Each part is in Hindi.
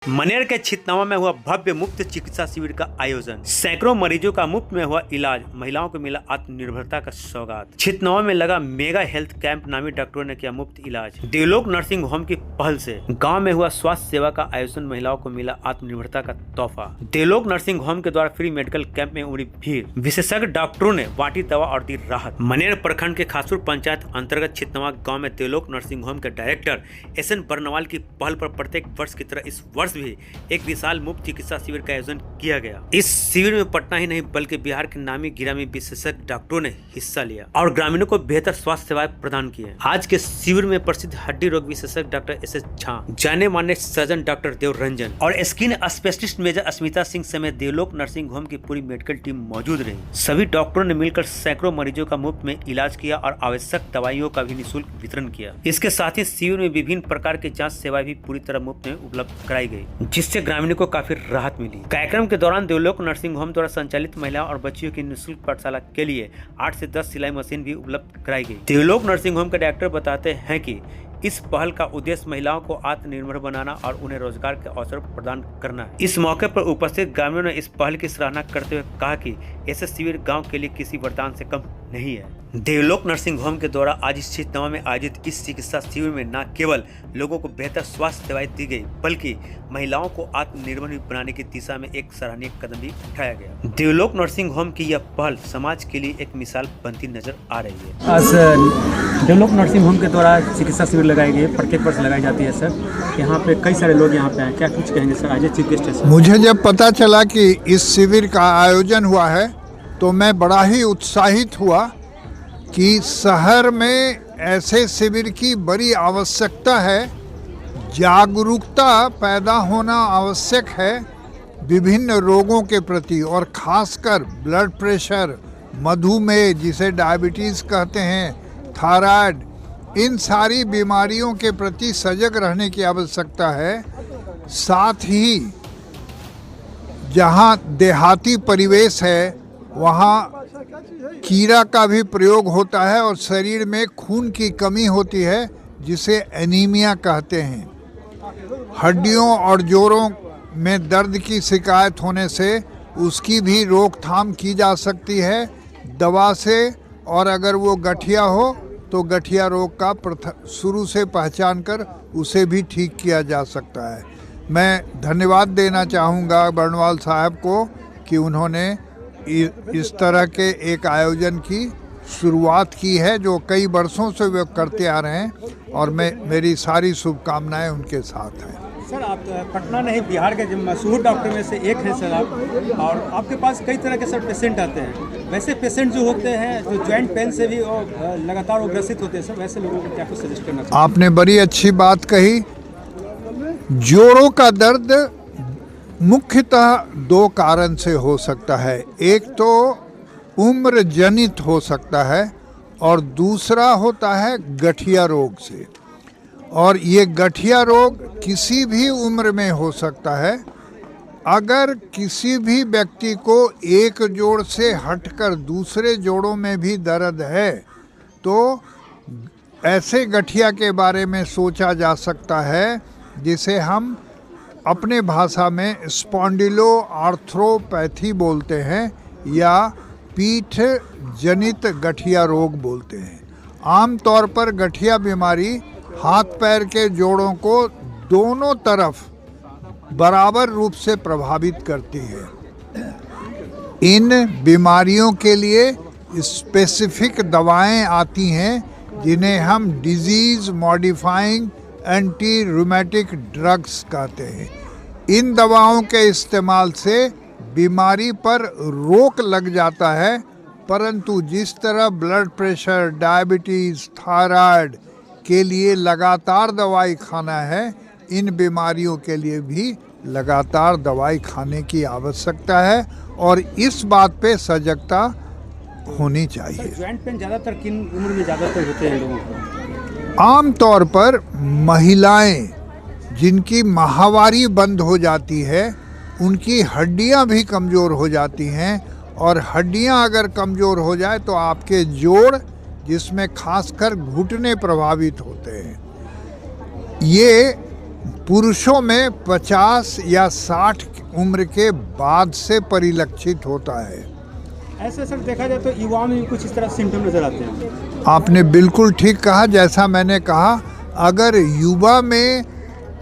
मनेर के छितनावा में हुआ भव्य मुफ्त चिकित्सा शिविर का आयोजन। सैकड़ों मरीजों का मुफ्त में हुआ इलाज, महिलाओं को मिला आत्मनिर्भरता का सौगात। छितनावा में लगा मेगा हेल्थ कैंप, नामी डॉक्टरों ने किया मुफ्त इलाज। देवलोक नर्सिंग होम की पहल से गांव में हुआ स्वास्थ्य सेवा का आयोजन, महिलाओं को मिला आत्मनिर्भरता का तोहफा। देवलोक नर्सिंग होम के द्वारा फ्री मेडिकल कैंप में उमड़ी भीड़, विशेषज्ञ डॉक्टरों ने बांटी दवा और दी राहत। मनेर प्रखंड के खासपुर पंचायत अंतर्गत छितनावा गाँव में देवलोक नर्सिंग होम के डायरेक्टर SN बर्नवाल की पहल पर प्रत्येक वर्ष की तरह इस वर्ष भी एक विशाल मुफ्त चिकित्सा शिविर का आयोजन किया गया। इस शिविर में पटना ही नहीं बल्कि बिहार के नामी गिरामी विशेषज्ञ डॉक्टरों ने हिस्सा लिया और ग्रामीणों को बेहतर स्वास्थ्य सेवाएं प्रदान किए। आज के शिविर में प्रसिद्ध हड्डी रोग विशेषज्ञ डॉक्टर SS झा, जाने माने सर्जन डॉक्टर देव रंजन और स्किन स्पेशलिस्ट मेजर अस्मिता सिंह समेत देवलोक नर्सिंग होम की पूरी मेडिकल टीम मौजूद रही। सभी डॉक्टरों ने मिलकर सैकड़ों मरीजों का मुफ्त में इलाज किया और आवश्यक दवाइयों का भी निःशुल्क वितरण किया। इसके साथ ही शिविर में विभिन्न प्रकार की जाँच सेवाएं भी पूरी तरह मुफ्त में उपलब्ध कराई गयी, जिससे ग्रामीणों को काफी राहत मिली। कार्यक्रम के दौरान देवलोक नर्सिंग होम द्वारा संचालित महिलाओं और बच्चियों की निःशुल्क पाठशाला के लिए 8 से 10 सिलाई मशीन भी उपलब्ध कराई गई। देवलोक नर्सिंग होम के डायरेक्टर बताते हैं कि इस पहल का उद्देश्य महिलाओं को आत्मनिर्भर बनाना और उन्हें रोजगार के अवसर प्रदान करना है। इस मौके पर उपस्थित ग्रामीणों ने इस पहल की सराहना करते हुए कहा कि ऐसे शिविर गांव के लिए किसी वरदान से कम नहीं है। देवलोक नर्सिंग होम के द्वारा आज इस छितनावा में आयोजित इस चिकित्सा शिविर में न केवल लोगों को बेहतर स्वास्थ्य सेवाएं दी गई, बल्कि महिलाओं को आत्मनिर्भर बनाने की दिशा में एक सराहनीय कदम भी उठाया गया। देवलोक नर्सिंग होम की यह पहल समाज के लिए एक मिसाल बनती नजर आ रही है। आज देवलोक नर्सिंग होम के द्वारा चिकित्सा शिविर लगाई गई, प्रत्येक वर्ष लगाई जाती है सर। यहाँ पे कई सारे लोग यहाँ पे आए, क्या कुछ कहेंगे सर? आज चीफ गेस्ट है सर। मुझे जब पता चला कि इस शिविर का आयोजन हुआ है तो मैं बड़ा ही उत्साहित हुआ कि शहर में ऐसे शिविर की बड़ी आवश्यकता है। जागरूकता पैदा होना आवश्यक है विभिन्न रोगों के प्रति, और खासकर ब्लड प्रेशर, मधुमेह जिसे डायबिटीज़ कहते हैं, थायराइड, इन सारी बीमारियों के प्रति सजग रहने की आवश्यकता है। साथ ही जहाँ देहाती परिवेश है वहाँ कीड़ा का भी प्रयोग होता है और शरीर में खून की कमी होती है जिसे एनीमिया कहते हैं। हड्डियों और जोड़ों में दर्द की शिकायत होने से उसकी भी रोकथाम की जा सकती है दवा से, और अगर वो गठिया हो तो गठिया रोग का शुरू से पहचान कर उसे भी ठीक किया जा सकता है। मैं धन्यवाद देना चाहूँगा बर्नवाल साहब को कि उन्होंने इस तरह के एक आयोजन की शुरुआत की है जो कई वर्षों से वे करते आ रहे हैं, और मेरी सारी शुभकामनाएं उनके साथ हैं। सर, आप पटना नहीं बिहार के मशहूर डॉक्टर में से एक हैं सर आप, और आपके पास कई तरह के सर पेशेंट आते हैं। वैसे पेशेंट जो होते हैं जो जॉइंट पेन से भी लगातार ग्रसित होते हैं सर, वैसे लोगों को क्या कुछ सजेस्ट करना चाहिए? आपने बड़ी अच्छी बात कही। जोड़ों का दर्द मुख्यतः 2 कारण से हो सकता है। एक तो उम्र जनित हो सकता है और दूसरा होता है गठिया रोग से, और ये गठिया रोग किसी भी उम्र में हो सकता है। अगर किसी भी व्यक्ति को एक जोड़ से हटकर दूसरे जोड़ों में भी दर्द है तो ऐसे गठिया के बारे में सोचा जा सकता है जिसे हम अपने भाषा में स्पॉन्डिलो आर्थ्रोपैथी बोलते हैं या पीठ जनित गठिया रोग बोलते हैं। आमतौर पर गठिया बीमारी हाथ पैर के जोड़ों को दोनों तरफ बराबर रूप से प्रभावित करती है। इन बीमारियों के लिए स्पेसिफिक दवाएं आती हैं जिन्हें हम disease modifying anti rheumatic drugs कहते हैं। इन दवाओं के इस्तेमाल से बीमारी पर रोक लग जाता है, परंतु जिस तरह ब्लड प्रेशर, डायबिटीज़, थायराइड के लिए लगातार दवाई खाना है, इन बीमारियों के लिए भी लगातार दवाई खाने की आवश्यकता है, और इस बात पे सजगता होनी चाहिए। जॉइंट पेन ज़्यादातर किन उम्र में ज़्यादातर होते हैं लोगों को? आमतौर पर महिलाएं जिनकी माहवारी बंद हो जाती है उनकी हड्डियां भी कमज़ोर हो जाती हैं, और हड्डियां अगर कमज़ोर हो जाए तो आपके जोड़, जिसमें खासकर घुटने प्रभावित होते हैं, ये पुरुषों में 50 या 60 उम्र के बाद से परिलक्षित होता है। ऐसे सर देखा जाए तो युवाओं में भी कुछ इस तरह सिम्टम नजर आते हैं। आपने बिल्कुल ठीक कहा। जैसा मैंने कहा, अगर युवा में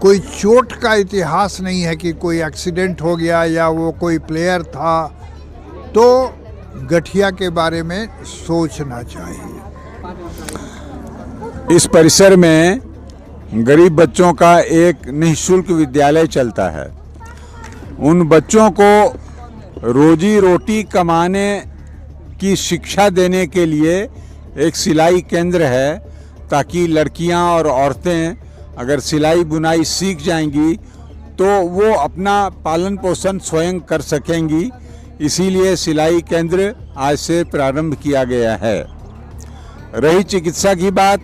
कोई चोट का इतिहास नहीं है कि कोई एक्सीडेंट हो गया या वो कोई प्लेयर था, तो गठिया के बारे में सोचना चाहिए। इस परिसर में गरीब बच्चों का एक निःशुल्क विद्यालय चलता है। उन बच्चों को रोजी रोटी कमाने की शिक्षा देने के लिए एक सिलाई केंद्र है, ताकि लड़कियां और औरतें अगर सिलाई बुनाई सीख जाएंगी तो वो अपना पालन पोषण स्वयं कर सकेंगी। इसीलिए सिलाई केंद्र आज से प्रारंभ किया गया है। रही चिकित्सा की बात,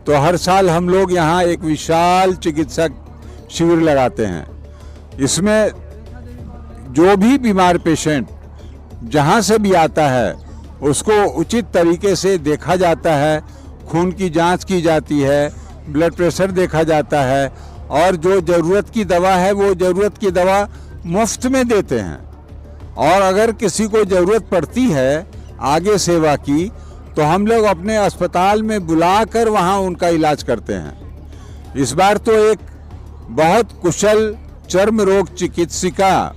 तो हर साल हम लोग यहाँ एक विशाल चिकित्सा शिविर लगाते हैं। इसमें जो भी बीमार पेशेंट जहाँ से भी आता है उसको उचित तरीके से देखा जाता है, खून की जांच की जाती है, ब्लड प्रेशर देखा जाता है, और जो ज़रूरत की दवा है वो ज़रूरत की दवा मुफ्त में देते हैं। और अगर किसी को ज़रूरत पड़ती है आगे सेवा की, तो हम लोग अपने अस्पताल में बुलाकर वहाँ उनका इलाज करते हैं। इस बार तो एक बहुत कुशल चर्म रोग चिकित्सिका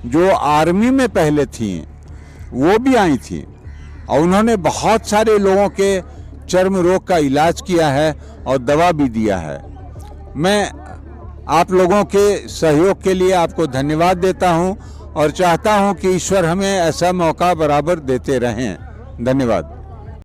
जो आर्मी में पहले थी, वो भी आई थी और उन्होंने बहुत सारे लोगों के चर्म रोग का इलाज किया है और दवा भी दिया है। मैं आप लोगों के सहयोग के लिए आपको धन्यवाद देता हूं और चाहता हूं कि ईश्वर हमें ऐसा मौका बराबर देते रहें। धन्यवाद।